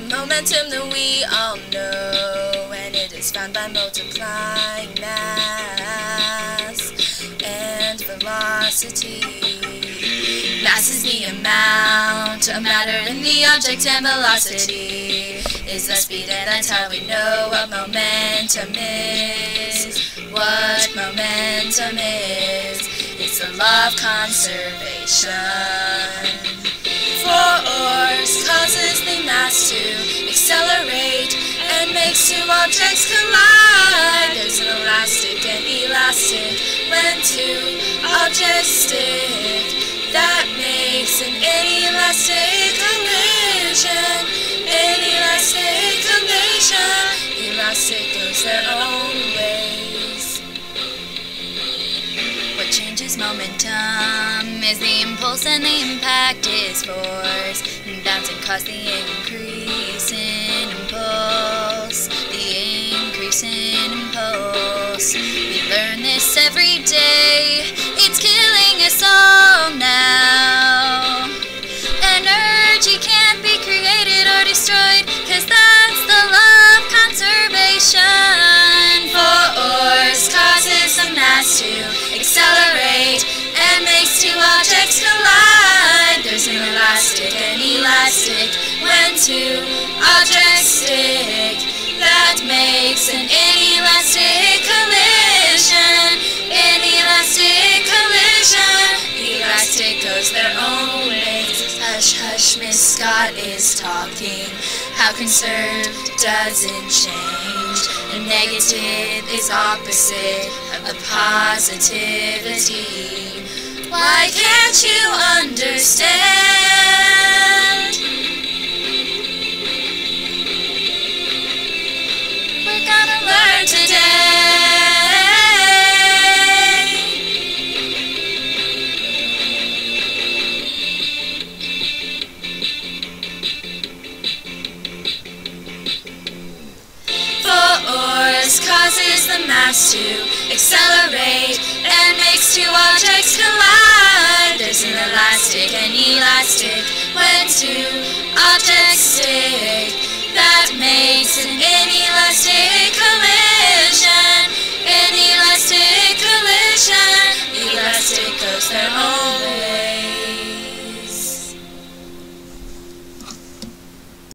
Momentum that we all know, and it is found by multiplying mass and velocity. Mass is the amount of matter in the object, and velocity is the speed, and that's how we know what momentum is. What momentum is. It's the law of conservation. Force causes the mass to accelerate and makes two objects collide. There's an elastic and elastic when two objects stick. That makes an inelastic collision. Inelastic collision. Elastic goes their own ways. What changes momentum is the impulse, and the impact is force. Bouncing caused the increase in impulse. The increase in impulse. We learn this every day. It's killing us all now. Energy can't be created or destroyed, 'cause that's the law of conservation. Force causes the mass to accelerate and makes two objects collide. There's an elastic and elastic when two objects stick. That makes an inelastic collision. Inelastic collision. Elastic goes their own ways. Hush, hush, Miss Scott is talking. How conserved doesn't change. The negative is opposite of the positivity. Why can't you understand? We're gonna learn today. Force causes the mass to accelerate and makes two objects collide. There's an